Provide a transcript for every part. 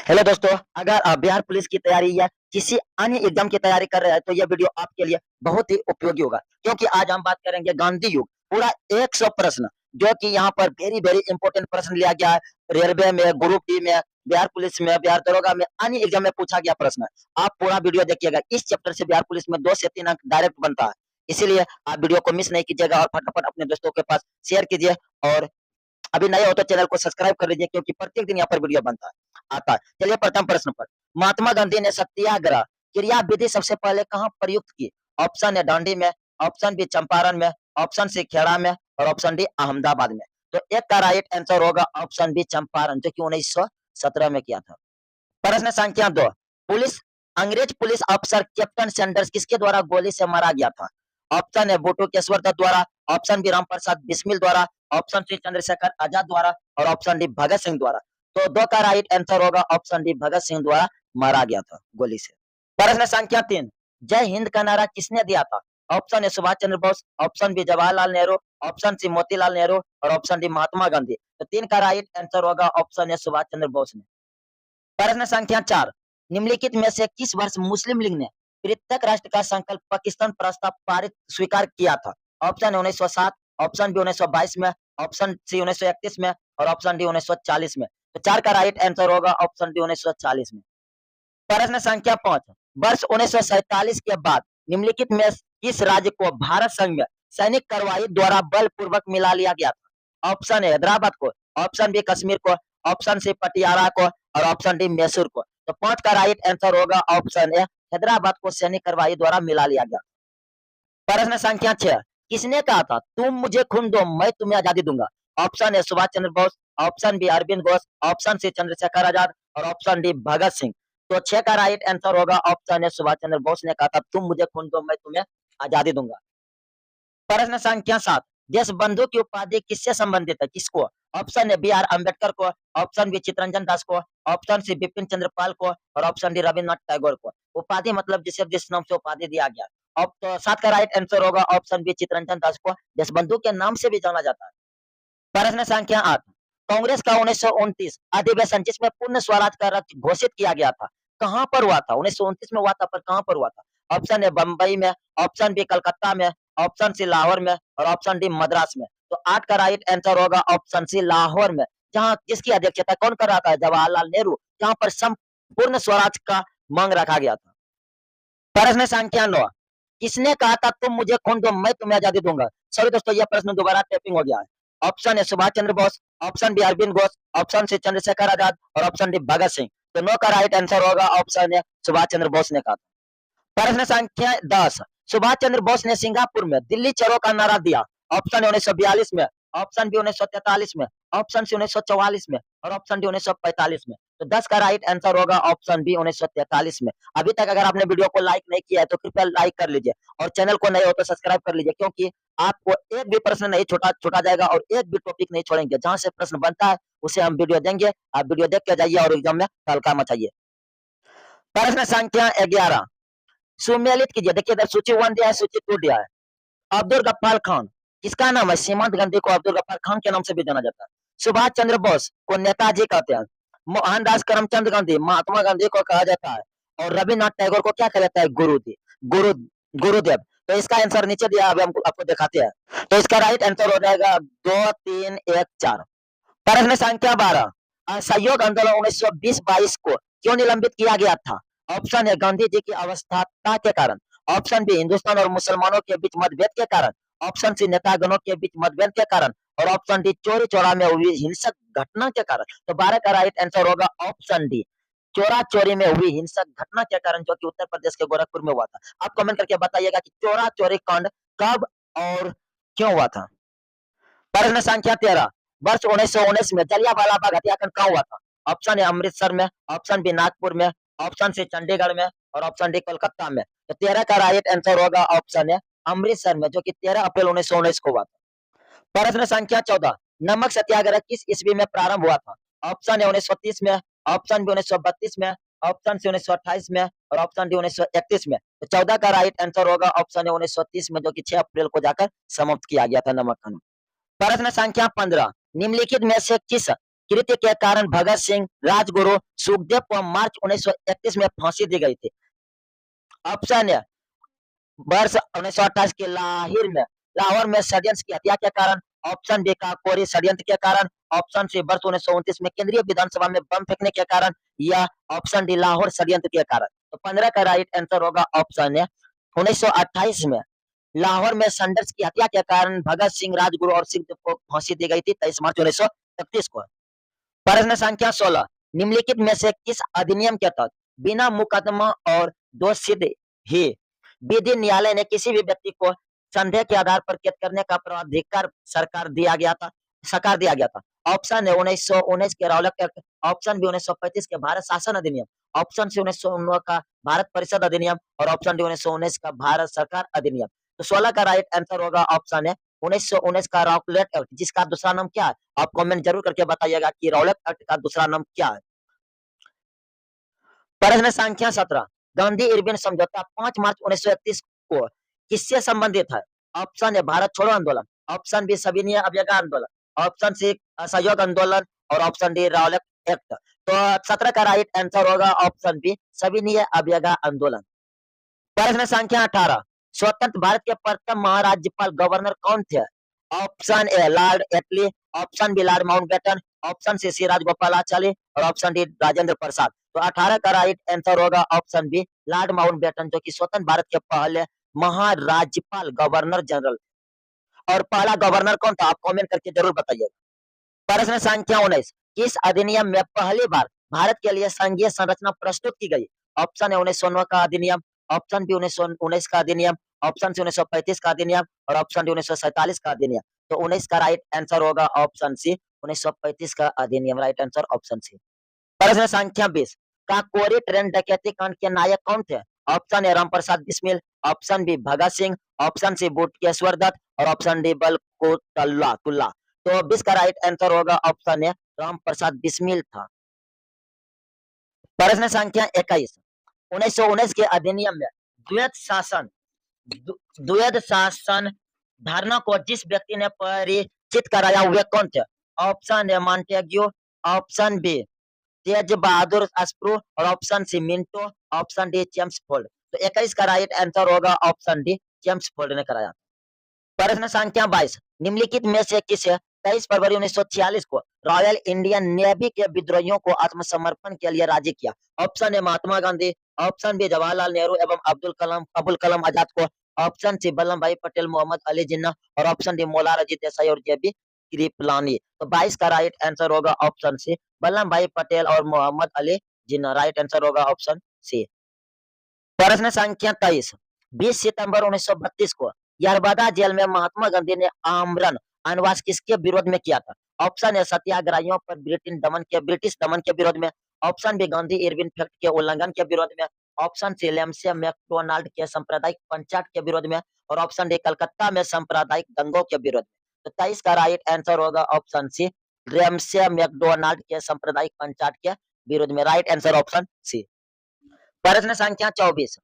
Hello दोस्तों, अगर आप बिहार पुलिस की तैयारी या किसी अन्य एग्जाम की तैयारी कर रहे हैं तो यह वीडियो आपके लिए बहुत ही उपयोगी होगा, क्योंकि आज हम बात करेंगे गांधी युग पूरा 100 प्रश्न, जो कि यहाँ पर वेरी वेरी इंपॉर्टेंट प्रश्न लिया गया है। रेलवे में, ग्रुप डी में, बिहार पुलिस में, बिहार दरोगा में, अन्य एग्जाम में पूछा गया प्रश्न है। आप पूरा वीडियो देखिएगा। इस चैप्टर से बिहार पुलिस में 2 से 3 अंक डायरेक्ट बनता है। इसीलिए आप वीडियो को मिस नहीं कीजिएगा और फटाफट अपने दोस्तों के पास शेयर कीजिए। और अभी नए हो तो चैनल को सब्सक्राइब कर लीजिए, क्योंकि प्रत्येक दिन यहाँ पर वीडियो बनता है आता है। चलिए प्रथम प्रश्न पर। महात्मा गांधी ने सत्याग्रह क्रिया विधि सबसे पहले कहाँ प्रयुक्त की? ऑप्शन ए दांडी में, ऑप्शन बी चंपारण में, ऑप्शन सी खेड़ा में और ऑप्शन डी अहमदाबाद में। तो एक का राइट आंसर होगा ऑप्शन बी चंपारण, जो कि 1917 में किया था। प्रश्न संख्या 2। पुलिस अंग्रेज पुलिस अफसर कैप्टन सैंडर्स किसके द्वारा गोली से मारा गया था? ऑप्शन ए बटुकेश्वर दत्त द्वारा, ऑप्शन बी रामप्रसाद बिस्मिल द्वारा, ऑप्शन सी चंद्रशेखर आजाद द्वारा और ऑप्शन डी भगत सिंह द्वारा। तो 2 का राइट आंसर होगा ऑप्शन डी भगत सिंह द्वारा मारा गया था गोली से। प्रश्न संख्या 3। जय हिंद का नारा किसने दिया था? Option A Subhash Chandra Bose, option B Jawaharlal Nehru, option C Motilal Nehru और ऑप्शन डी महात्मा गांधी। तो 3 का राइट आंसर होगा ऑप्शन ए सुभाष चंद्र बोस ने। प्रश्न संख्या 4। निम्नलिखित में से किस वर्ष मुस्लिम लीग ने पृथक राष्ट्र का संकल्प पाकिस्तान प्रस्ताव पारित स्वीकार किया था? ऑप्शन 1907, ऑप्शन बी 1922 में, ऑप्शन सी 1931 में और ऑप्शन डी 1940 में। तो 4 का राइट आंसर होगा ऑप्शन डी 1940 में। प्रश्न संख्या 5। वर्ष 1947 के बाद निम्नलिखित में किस राज्य को भारत संघ में सैनिक कार्रवाई द्वारा बलपूर्वक मिला लिया गया था? ऑप्शन ए हैदराबाद को, ऑप्शन बी कश्मीर को, ऑप्शन सी पटियाला को और ऑप्शन डी मैसूर को। तो 5 का राइट आंसर होगा ऑप्शन ए हैदराबाद को सैनिक कार्रवाई द्वारा मिला लिया गया। प्रश्न संख्या 6। किसने कहा था तुम मुझे खून दो मैं तुम्हें आजादी दूंगा? Option A Subhash Chandra Bose, option B Aurobindo Ghosh, option C Chandrashekhar Azad और ऑप्शन डी भगत सिंह। तो 6 का राइट आंसर होगा ऑप्शन ए सुभाष चंद्र बोस ने कहा था तुम मुझे खून दो मैं तुम्हें आजादी दूंगा। प्रश्न संख्या 7। देश बंधु की उपाधि किससे संबंधित है? किसको? Option A B R Ambedkar को, ऑप्शन बी चित्तरंजन दास को, ऑप्शन सी बिपिन चंद्र पाल को और ऑप्शन डी रविन्द्रनाथ टैगोर को। उपाधि मतलब जिसे जिस नाम से उपाधि दिया गया। अब तो 7 का राइट आंसर होगा ऑप्शन बी चित्तरंजन दास को देश बंधु के नाम से भी जाना जाता है। प्रश्न संख्या 8। कांग्रेस का 1929 अधिवेशन जिसमें पूर्ण स्वराज का रथ घोषित किया गया था, कहां पर हुआ था? 1929 में हुआ था, पर कहां पर हुआ था? ऑप्शन ए बंबई में, ऑप्शन बी कलकत्ता में, ऑप्शन सी लाहौर में और ऑप्शन डी मद्रास में। तो 8 का राइट आंसर होगा ऑप्शन सी लाहौर में, जहां जिसकी अध्यक्षता कौन कर रहा था? जवाहरलाल नेहरू, जहां पर संपूर्ण स्वराज का मांग रखा गया था। प्रश्न संख्या 9। किसने कहा था तुम मुझे खून दो मैं तुम्हें आजादी दूंगा? सॉरी दोस्तों, यह प्रश्न दोबारा टाइपिंग हो गया है। Option A Subhash Chandra Bose, option B Aurobindo Ghosh, option C Chandrashekhar Azad और ऑप्शन डी भगत सिंह। तो 9 का राइट आंसर होगा ऑप्शन ए सुभाष चंद्र बोस ने कहा था। प्रश्न संख्या 10। सुभाष चंद्र बोस ने सिंगापुर में दिल्ली चलो का नारा दिया। ऑप्शन 1942 में, ऑप्शन बी 1943 में, ऑप्शन सी 1944 में और ऑप्शन डी 1945 में। तो 10 का राइट आंसर होगा ऑप्शन बी 1943 में। अभी तक अगर आपने वीडियो को लाइक नहीं किया है तो कृपया लाइक कर लीजिए और चैनल को नए हो तो सब्सक्राइब कर लीजिए, क्योंकि आपको एक भी प्रश्न नहीं छोटा जाएगा और एक भी टॉपिक नहीं छोड़ेंगे। जहां से प्रश्न बनता है उसे हम वीडियो देंगे, आप वीडियो देख के जाइए और एग्जाम में तहलका मचाइए। प्रश्न संख्या 11 सुमेलित कीजिए। देखिए इधर सूची 1 दिया है, सूची 2 दिया है। अब्दुल गफ्फार खान किसका नाम है? सीमांत गांधी को अब्दुल गफ्फार खान के नाम से भी जाना जाता है। सुभाष चंद्र बोस को नेताजी कहते हैं। मोहनदास करमचंद गांधी महात्मा गांधी को कहा जाता है और रविन्द्रनाथ टैगोर को क्या कहा जाता है? गुरु गुरुदेव। तो इसका आंसर नीचे दिया है, हम आपको दिखाते हैं। तो इसका राइट आंसर हो जाएगा 2 3 1 4। प्रश्न संख्या 12। असहयोग आंदोलन 1920-22 को क्यों निलंबित किया गया था? ऑप्शन ए गांधी जी की अवस्था के कारण, ऑप्शन बी हिंदुस्तान और मुसलमानों के बीच मतभेद के कारण, ऑप्शन सी नेतागणों के बीच मतभेद के कारण और ऑप्शन डी चोरी चौरा में हुई हिंसक घटना के कारण। तो 12 का राइट आंसर होगा ऑप्शन डी चोरा चोरी में हुई हिंसक घटना के कारण, जो कि उत्तर प्रदेश के गोरखपुर में हुआ था। आप कमेंट करके बताइएगा कि चोरा चोरी कांड कब और क्यों हुआ था। प्रश्न संख्या 13। वर्ष 1919 में जलियांवाला बाग हत्याकांड कहाँ हुआ था? ऑप्शन ए अमृतसर में, ऑप्शन बी नागपुर में, ऑप्शन सी चंडीगढ़ में और ऑप्शन डी कोलकाता में। तो 13 का राइट आंसर होगा ऑप्शन ए अमृतसर में, जो कि 13 अप्रैल 1919 को हुआ था। प्रश्न संख्या 14। नमक सत्याग्रह किस ईस्वी में प्रारंभ हुआ था? ऑप्शन ए 1930 में, ऑप्शन बी 1932 में, ऑप्शन सी 1928 में और ऑप्शन डी 1931 में। तो 14 का राइट आंसर होगा ऑप्शन ए 1930 में, जो कि 6 अप्रैल को जाकर समाप्त किया गया था नमक कानून। प्रश्न संख्या 15। निम्नलिखित में से किस कृत्य के कारण भगत सिंह, राजगुरु, सुखदेव को मार्च 1931 में फांसी दी गई थी। ऑप्शन है वर्ष 1928 के लाहौर में षड्यंत्र की हत्या के कारण। ऑप्शन बी काकोरी षड्यंत्र के कारण। ऑप्शन सी वर्ष 1929 में केंद्रीय विधानसभा में बम फेंकने के कारण, या ऑप्शन डी लाहौर षड्यंत्र के कारण। तो 15 का राइट आंसर होगा ऑप्शन है 1928 में लाहौर में संघर्ष की हत्या के कारण भगत सिंह, राजगुरु और सिख को फांसी दी गई थी 23 मार्च 1931 को। प्रश्न संख्या 16, निम्नलिखित में से किस अधिनियम के तहत बिना मुकदमा और दोष सिद्ध ही विधि न्यायालय ने किसी भी व्यक्ति को संदेह के आधार पर कैद करने का प्राधिकार सरकार दिया गया था? ऑप्शन है 1919 के रौलक एक्ट। ऑप्शन बी 1935 के भारत शासन अधिनियम। ऑप्शन सी 1919 का भारत परिषद अधिनियम और ऑप्शन डी 1919 का भारत सरकार अधिनियम। तो 16 का राइट आंसर होगा ऑप्शन है 1919 का रौलक एक्ट, जिसका दूसरा नाम क्या है? आप कमेंट जरूर करके बताइएगा कि रौलक एक्ट का दूसरा नाम क्या है। प्रश्न संख्या 17, गांधी इरविन समझौता 5 मार्च 1931 को किससे संबंधित है? ऑप्शन है भारत छोड़ो आंदोलन। ऑप्शन बी सविनय अवज्ञा आंदोलन। ऑप्शन सी असहयोग आंदोलन और ऑप्शन डी रौलक एक्ट। तो 17 का राइट आंसर होगा ऑप्शन बी सविनय अवज्ञा आंदोलन। प्रश्न संख्या 18, स्वतंत्र भारत के प्रथम महाराज्यपाल गवर्नर कौन थे? Option A lord Attlee. Option B lord Mountbatten. Option C C Rajagopalachari और ऑप्शन डी राजेंद्र प्रसाद। तो 18 का राइट आंसर होगा ऑप्शन बी लॉर्ड माउंटबेटन, जो कि स्वतंत्र भारत के पहले महाराज्यपाल गवर्नर जनरल। और पहला गवर्नर कौन था? आप कमेंट करके जरूर बताइएगा। प्रश्न संख्या 19, किस अधिनियम में पहली बार भारत के लिए संघीय संरचना प्रस्तुत की गई? ऑप्शन है 1909 का अधिनियम। ऑप्शन बी 1919 का अधिनियम। ऑप्शन सी 1935 का अधिनियम और ऑप्शन डी 1947 का अधिनियम। तो 19 का राइट आंसर होगा ऑप्शन सी 1935 का अधिनियम। Right answer option C. प्रश्न संख्या 20, काकोरी ट्रेन डकैती कांड के नायक कौन थे? Option A Ramprasad Bismil. Option B Bhagat Singh. Option C Batukeshwar Dutt और ऑप्शन डी बलकुतुल्ला। तो 20 का राइट आंसर होगा ऑप्शन ए रामप्रसाद बिस्मिल था। प्रश्न संख्या 21, 1919 के अधिनियम में द्वैध शासन द्वैध शासन धारणा को जिस व्यक्ति ने परिचित कराया वे कौन थे? Option A Montagu. Option B Tej Bahadur Sapru और option C Minto. Option D Chelmsford. तो 21 का राइट आंसर होगा ऑप्शन डी चेम्सफोर्ड ने कराया। प्रश्न संख्या 22, निम्नलिखित में से किसे 23 फरवरी 1946 को रॉयल इंडियन नेवी के विद्रोहियों को आत्मसमर्पण के लिए राजी किया? Option A Mahatma Gandhi. Option B Jawaharlal Nehru एवं अब्दुल कलाम आजाद को। ऑप्शन सी वल्लभ भाई पटेल, मोहम्मद अली जिन्ना और ऑप्शन डी मोलाराजी देसाई और जेबी कृपलानी। तो 22 का राइट आंसर होगा ऑप्शन सी वल्लभ भाई पटेल और मोहम्मद अली जिन्ना। राइट आंसर होगा ऑप्शन सी। प्रश्न संख्या 23, 20 सितंबर 1932 को यरबदा जेल में महात्मा गांधी ने आमरण अनवास किसके विरोध में किया था? ऑप्शन ए सत्याग्रहियों पर ब्रिटिश दमन के विरोध में। Option B Gandhi Irwin pact के उल्लंघन के विरोध में। ऑप्शन सी लेम्से मैकडोनाल्ड के सांप्रदायिक पंचायत के विरोध में और ऑप्शन डी कलकत्ता में सांप्रदायिक दंगों के विरोध में। तो 23 का राइट आंसर होगा ऑप्शन सी लेम्से मैकडोनाल्ड के सांप्रदायिक पंचायत के विरोध में। Right answer option C. प्रश्न संख्या 24,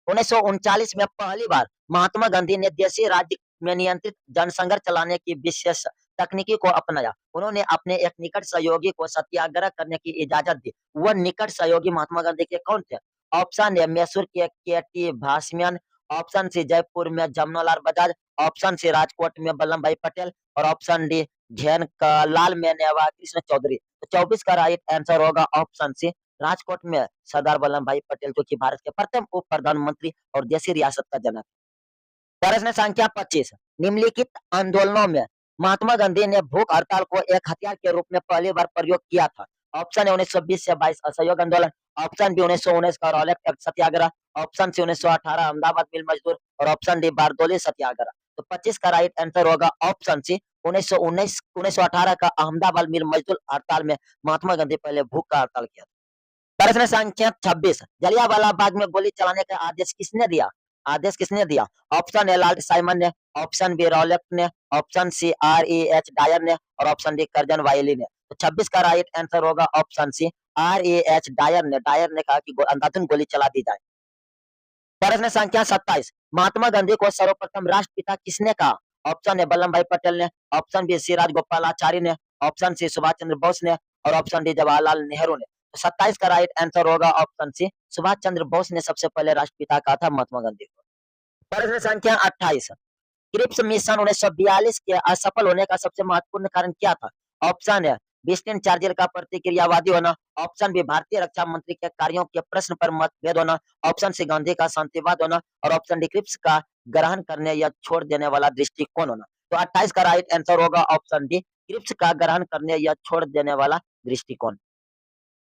1939 में पहली बार महात्मा गांधी ने देशी राज्य में नियंत्रित जनसंघर्ष चलाने की विशेष तकनीकी को अपनाया। उन्होंने अपने एक निकट सहयोगी को सत्याग्रह करने की इजाजत दी। वह निकट सहयोगी महात्मा गांधी के कौन थे? ऑप्शन ए मैसूर के केटी भास्मियन। ऑप्शन सी जयपुर में जमनालाल बजाज। ऑप्शन सी राजकोट में वल्लभ भाई पटेल और ऑप्शन डी लाल में नेवा कृष्ण चौधरी। तो 24 का राइट आंसर होगा ऑप्शन सी राजकोट में सरदार वल्लभ भाई पटेल, जो कि भारत के प्रथम उप प्रधानमंत्री और देशी रियासत का जनक। प्रश्न संख्या 25, निम्नलिखित आंदोलनों में महात्मा गांधी ने भूख हड़ताल को एक हथियार के रूप में पहली बार प्रयोग किया था? ऑप्शन है 1920 से 22 असहयोग आंदोलन। ऑप्शन बी 1919 का रॉलेट एक्ट सत्याग्रह। ऑप्शन सी 1918 अहमदाबाद मिल मजदूर और ऑप्शन डी बारदोली सत्याग्रह। तो 25 का राइट आंसर होगा ऑप्शन सी 1918 का अहमदाबाद मिल मजदूर हड़ताल में महात्मा गांधी पहले भूख का हड़ताल किया। प्रश्न संख्या 26, जलियांवाला बाग में गोली चलाने का आदेश किसने दिया? ऑप्शन ए लॉर्ड साइमन ने। ऑप्शन बी रॉलेट ने। ऑप्शन सी REH डायर ने और ऑप्शन डी कर्जन वायली ने। तो 26 का राइट आंसर होगा ऑप्शन सी REH डायर ने। डायर ने कहा कि अंधाधुंध गोली चला दी जाए। प्रश्न संख्या 27, महात्मा गांधी को सर्वप्रथम राष्ट्रपिता किसने कहा? ऑप्शन ए वल्लभ भाई पटेल ने। ऑप्शन बी सी राजगोपालाचारी ने। ऑप्शन सी सुभाष चंद्र बोस ने और ऑप्शन डी जवाहरलाल नेहरू ने। तो 27 का राइट आंसर होगा ऑप्शन सी, सुभाष चंद्र बोस ने सबसे पहले राष्ट्रपिता कहा था महात्मा गांधी को। प्रश्न संख्या 28, क्रिप्स मिशन 1942 के असफल होने का सबसे महत्वपूर्ण कारण क्या था? ऑप्शन है विंस्टन चर्चिल का प्रतिक्रियावादी होना, ऑप्शन बी भारतीय रक्षा मंत्री के कार्यों के प्रश्न पर मतभेद होना, ऑप्शन सी गांधी का शांतिवाद होना और ऑप्शन डी क्रिप्स का ग्रहण करने या छोड़ देने वाला दृष्टिकोण होना। तो 28 का राइट आंसर होगा ऑप्शन डी, क्रिप्स का ग्रहण करने या छोड़ देने वाला दृष्टिकोण।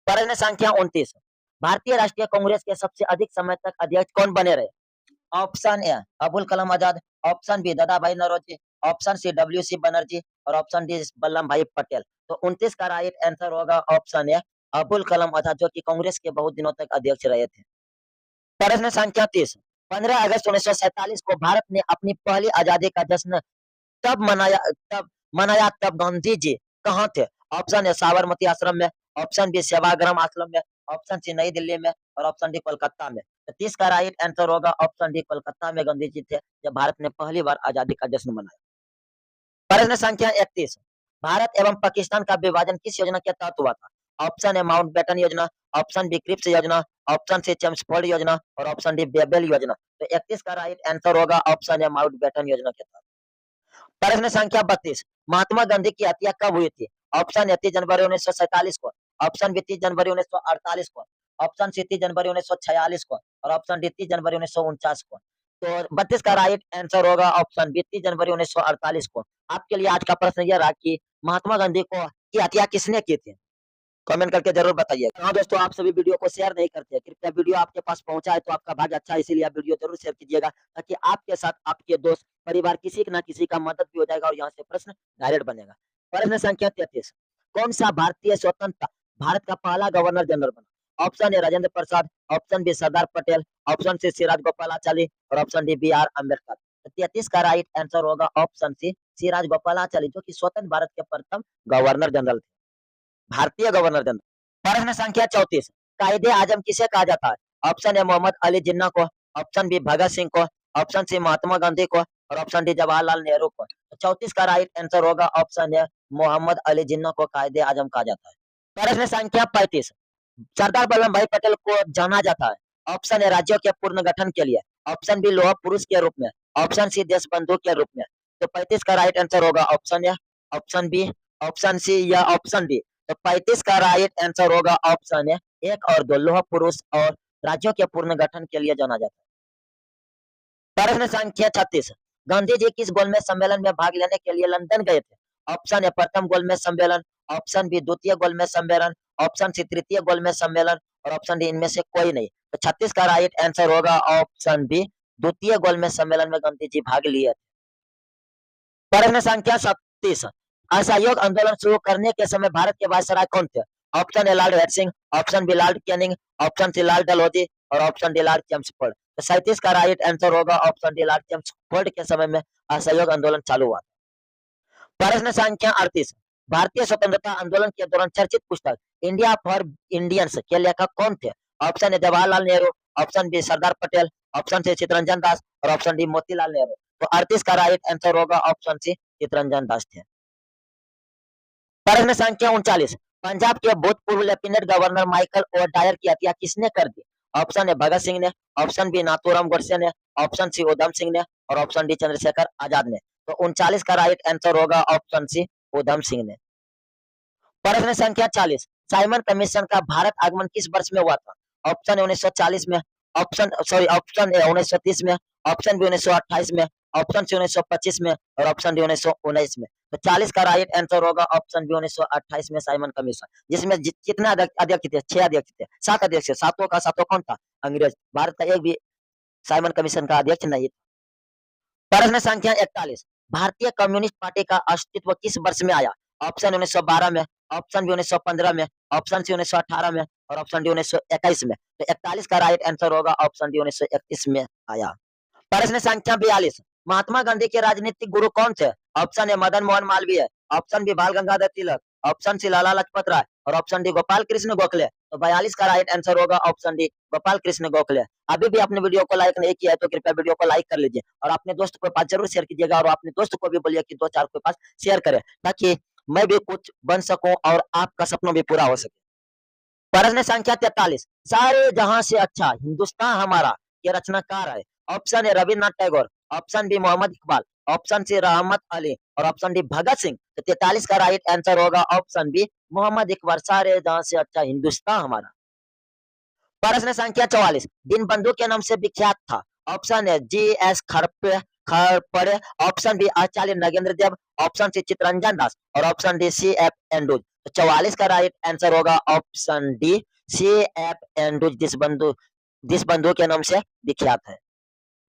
प्रश्न संख्या 29, भारतीय राष्ट्रीय कांग्रेस के सबसे अधिक समय तक अध्यक्ष कौन बने रहे? Option A Abul Kalam Azad, option B Dada Bhai Naoroji, option C W C Banerjee और ऑप्शन डी वल्लभ भाई पटेल। तो 29 का राइट आंसर होगा ऑप्शन ए अबुल कलाम आजाद, जो कि कांग्रेस के बहुत दिनों तक अध्यक्ष रहे थे। प्रश्न संख्या 30, 15 अगस्त 1947 को भारत ने अपनी पहली आजादी का जश्न तब मनाया तब तब गांधी जी कहाँ थे? ऑप्शन ए साबरमती आश्रम में, ऑप्शन बी सेवाग्राम आश्रम में, ऑप्शन सी नई दिल्ली में और ऑप्शन डी कोलकाता में। तो 30 का राइट आंसर होगा ऑप्शन डी, कोलकाता में गांधी जी थे जब भारत ने पहली बार आजादी का जश्न मनाया। प्रश्न संख्या 31, भारत एवं पाकिस्तान का विभाजन किस योजना के तहत हुआ था? ऑप्शन ए माउंटबेटन योजना, ऑप्शन बी क्रिप्स योजना, ऑप्शन सी चेम्सफोर्ड योजना और ऑप्शन डी बेबेल योजना। तो 31 का राइट आंसर होगा ऑप्शन ए माउंटबेटन योजना के तहत। प्रश्न संख्या 32, महात्मा गांधी की हत्या कब हुई थी? ऑप्शन ए 30 जनवरी 1947 को, ऑप्शन बी 30 जनवरी 1948 को, ऑप्शन सी 30 जनवरी 1946 को और ऑप्शन डी 30 जनवरी 1949 को। तो 32 का राइट आंसर होगा ऑप्शन बी 30 जनवरी 1948 को। आपके लिए आज का प्रश्न यह रहा कि महात्मा गांधी को की हत्या किसने की थी? कमेंट करके जरूर बताइए। हाँ दोस्तों, आप सभी वीडियो को शेयर नहीं करते, कृपया वीडियो आपके पास पहुंचा है तो आपका भाग्य अच्छा है, इसीलिए आप वीडियो जरूर शेयर कीजिएगा ताकि आपके साथ आपके दोस्त परिवार किसी ना किसी का मदद भी हो जाएगा और यहाँ से प्रश्न डायरेक्ट बनेगा। प्रश्न संख्या 33, कौन सा भारतीय स्वतंत्रता भारत का पहला गवर्नर जनरल बना? Option A Rajendra Prasad, option B Sardar Patel, option C Siraj Gopalachari और option D B R Ambedkar. 33 का राइट आंसर होगा ऑप्शन सी, सिराज गोपालाचारी, जो कि स्वतंत्र भारत के प्रथम गवर्नर जनरल थे, भारतीय गवर्नर जनरल। प्रश्न संख्या 34, कायदे आजम किसे कहा जाता है? ऑप्शन ए मोहम्मद अली जिन्ना को, ऑप्शन बी भगत सिंह को, ऑप्शन सी महात्मा गांधी को और ऑप्शन डी जवाहरलाल नेहरू को। तो 34 का राइट आंसर होगा ऑप्शन ए मोहम्मद अली जिन्ना को कायदे आजम कहा जाता है। प्रश्न संख्या 35, सरदार वल्लभ भाई पटेल को जाना जाता है? ऑप्शन ए राज्यों के पूर्ण गठन के लिए, ऑप्शन बी लोह पुरुष के रूप में, ऑप्शन सी देशबंधु के रूप में। तो 35 का राइट आंसर होगा option A, option B, option C या ऑप्शन डी। तो 35 का राइट आंसर होगा ऑप्शन ए, 1 और 2, लोह पुरुष और राज्यों के पूर्ण गठन के लिए जाना जाता है। प्रश्न संख्या 36, गांधी जी किस गोलमेज सम्मेलन में भाग लेने के लिए लंदन गए थे? ऑप्शन ए प्रथम गोलमेज सम्मेलन, ऑप्शन बी द्वितीय गोलमेज सम्मेलन, ऑप्शन सी तृतीय गोलमेज सम्मेलन और ऑप्शन डी इनमें से कोई नहीं। तो 36 का राइट आंसर होगा ऑप्शन बी, द्वितीय गोलमेज सम्मेलन में गांधी जी भाग लिए। प्रश्न संख्या 37, असहयोग आंदोलन शुरू करने के समय भारत के वायसराय कौन थे? ऑप्शन ए लॉर्ड हेरसिंह, option B lord Canning, option C lord Dalhousie और ऑप्शन डी लॉर्ड चेम्सफोर्ड। तो 37 का राइट आंसर होगा ऑप्शन डी, लॉर्ड चेम्सफोर्ड के समय में असहयोग आंदोलन चालू हुआ। प्रश्न संख्या 38, भारतीय स्वतंत्रता आंदोलन के दौरान चर्चित पुस्तक इंडिया फॉर इंडियंस के लेखक कौन थे? Option A Jawaharlal Nehru, option B Sardar Patel, option C Chittaranjan Das और ऑप्शन डी मोतीलाल नेहरू। तो 38 का राइट आंसर होगा ऑप्शन सी, चित्तरंजन दास थे। प्रश्न संख्या 39, पंजाब के भूतपूर्व lieutenant governor Michael O'Dwyer की हत्या किसने कर दी? ऑप्शन ए भगत सिंह ने, ऑप्शन बी नाथूराम गोडसे ने, ऑप्शन सी उधम सिंह ने और ऑप्शन डी चंद्रशेखर आजाद ने। तो 39 का राइट आंसर होगा ऑप्शन सी, उधम सिंह ने। प्रश्न संख्या 40, साइमन कमीशन का भारत आगमन किस वर्ष में हुआ था? ऑप्शन ए 1940 में, ऑप्शन ए 1930 में, ऑप्शन बी 1928 में, ऑप्शन सी 1925 में और ऑप्शन डी 1919 में। तो 40 का राइट आंसर होगा ऑप्शन बी, 1928 में साइमन कमीशन, जिसमें कितने अध्यक्ष थे? 6 अध्यक्ष थे, 7 अध्यक्ष थे, सातों का सातों कौन था? अंग्रेज। भारत का एक भी साइमन कमीशन का अध्यक्ष नहीं था। प्रश्न संख्या 41, भारतीय कम्युनिस्ट पार्टी का अस्तित्व किस वर्ष में आया? ऑप्शन 1912 में, ऑप्शन बी 1915 में, ऑप्शन सी 1918 में और ऑप्शन डी 1921 में। तो 41 का राइट आंसर होगा ऑप्शन डी, 1931 में आया। प्रश्न संख्या 42, महात्मा गांधी के राजनीतिक गुरु कौन थे? Option A Madan Mohan Malviya, option B Bal Gangadhar Tilak, option C Lala Lajpat Rai और ऑप्शन डी गोपाल कृष्ण गोखले। तो 42 का राइट आंसर होगा ऑप्शन डी, गोपाल कृष्ण गोखले। अभी भी आपने वीडियो को लाइक नहीं किया है तो कृपया वीडियो को लाइक कर लीजिए और अपने दोस्त के पास जरूर शेयर कीजिएगा और अपने दोस्त को भी बोलिए कि 2-4 के पास शेयर करें ताकि मैं भी कुछ बन सकूं और आपका सपना भी पूरा हो सके। प्रश्न संख्या 43, सारे जहां से अच्छा हिंदुस्तान हमारा ये रचनाकार है। Option A Rabindranath Tagore, option B Mohammad Iqbal, option C Rahmat Ali और ऑप्शन डी भगत सिंह। तो 43 का राइट आंसर होगा ऑप्शन बी मोहम्मद इकबाल, सारे जहां से अच्छा हिंदुस्तान हमारा। प्रश्न संख्या 44, दिन बंधु के नाम से विख्यात था। ऑप्शन है जी एस खड़पे Khaparde, option B Acharya Nagendra Dev, option C Chittaranjan Das और option D C F Andrews. तो 44 का राइट आंसर होगा option D C F Andrews, दिस बंधु के नाम से विख्यात है।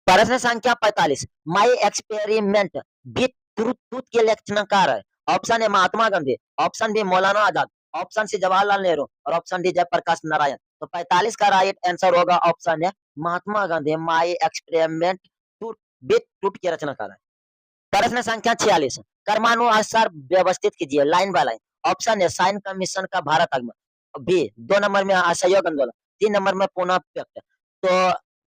प्रश्न संख्या 45, माई एक्सपेरिमेंट विथ ट्रूथ के लेखनकार है। Option A Mahatma Gandhi, option B Maulana Azad, option C Jawaharlal Nehru और ऑप्शन डी जयप्रकाश नारायण। तो 45 का राइट आंसर होगा option A Mahatma Gandhi, my experiment with truth के रचनाकार है। प्रश्न संख्या 46, कर्मानुसार व्यवस्थित कीजिए line by line. Option A Simon commission का भारत आगमन, बी 2 नंबर में असहयोग आंदोलन, 3 नंबर में पुनः व्यक्त, तो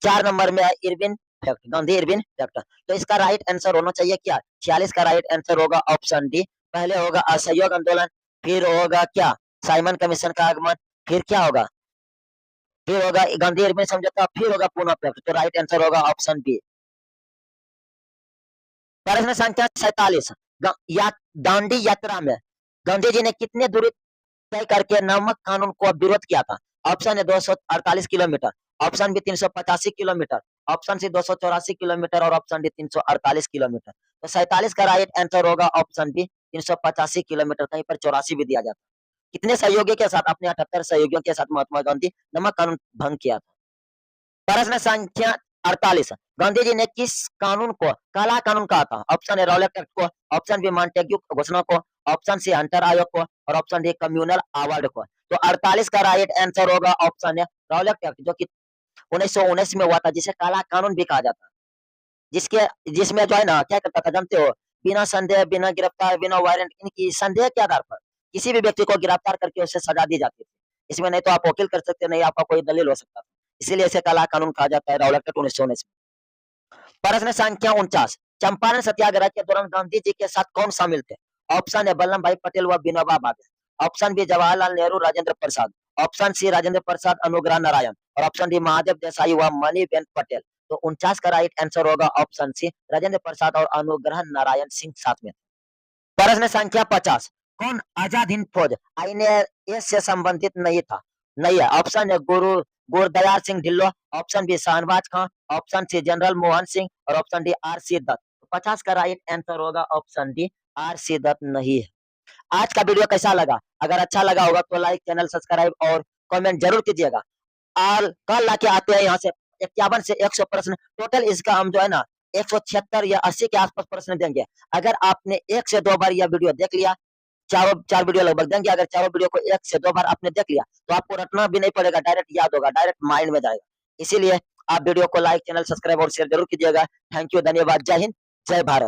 4 नंबर में Irwin fact, Gandhi Irwin fact. तो इसका राइट आंसर होना चाहिए क्या? 46 का राइट आंसर होगा ऑप्शन डी। पहले होगा असहयोग आंदोलन, फिर होगा क्या साइमन कमीशन का आगमन, फिर क्या होगा, फिर होगा गांधी इरविन समझौता, फिर होगा पुनः व्यक्त। तो राइट आंसर होगा ऑप्शन बी। प्रश्न संख्या 47, दांडी यात्रा में गांधी जी ने कितने दूरी तय करके नमक कानून को विरोध किया था? ऑप्शन है 248 kilometre, option B 385 kilometre, option C 284 kilometre और ऑप्शन डी 348 किलोमीटर। तो 47 का राइट आंसर होगा ऑप्शन बी 385 किलोमीटर, कहीं पर 84 भी दिया जाता। कितने सहयोगियों के साथ, अपने 78 सहयोगियों के साथ महात्मा गांधी नमक कानून भंग किया था? प्रश्न संख्या 48, गांधी जी ने किस कानून को काला कानून कहा था? ऑप्शन ए रॉलेट एक्ट को, ऑप्शन बी मॉन्टेग्यू घोषणा को, ऑप्शन सी हंटर आयोग को और ऑप्शन डी कम्युनल अवार्ड को। तो 48 का राइट आंसर होगा ऑप्शन ए रॉलेट एक्ट, जो कि 1919 में हुआ था, जिसे काला कानून भी कहा जाता है। जिसके जिसमें जो है ना क्या करता था जानते हो, बिना संदेह, बिना गिरफ्तार, बिना वारंट, इनकी संदेह के आधार पर किसी भी व्यक्ति को गिरफ्तार करके उसे सजा दी जाती थी। इसमें नहीं तो आप वकील कर सकते, नहीं आपका कोई दलील हो सकता था। इसीलिए इसे काला कानून कहा जाता है, रॉलेट एक्ट 1919 में। प्रश्न संख्या 49, चंपारण सत्याग्रह के दौरान गांधी जी के साथ कौन शामिल थे? ऑप्शन ए वल्लभ भाई पटेल व Vinoba Bhave, option B Jawaharlal Nehru Rajendra Prasad, option C Rajendra Prasad Anugrah Narayan और ऑप्शन डी महादेव देसाई व मणिबेन पटेल। तो 49 का राइट आंसर होगा ऑप्शन सी राजेंद्र प्रसाद और अनुग्रह नारायण सिंह साथ में। प्रश्न संख्या 50, कौन आजाद हिंद फौज आईएनए से संबंधित नहीं है? ऑप्शन है Gurdial Singh Dhillon, option B Shahnawaz Khan, option C general Mohan Singh और option D R C Dutt. 50 का राइट आंसर होगा option D R C Dutt नहीं है। आज का वीडियो कैसा लगा? अगर अच्छा लगा होगा तो लाइक, चैनल सब्सक्राइब और कमेंट जरूर कीजिएगा। और कल लाके आते हैं यहाँ से 51 से 100 प्रश्न, टोटल इसका हम जो है ना 176 या 80 के आसपास प्रश्न देंगे। अगर आपने 1 से 2 बार यह वीडियो देख लिया, चार वीडियो लगभग देंगे, अगर चारों वीडियो को 1 से 2 बार आपने देख लिया तो आपको रटना भी नहीं पड़ेगा, डायरेक्ट याद होगा, डायरेक्ट माइंड में जाएगा। इसीलिए आप वीडियो को लाइक, चैनल सब्सक्राइब और शेयर जरूर कीजिएगा। थैंक यू, धन्यवाद, जय हिंद, जय भारत।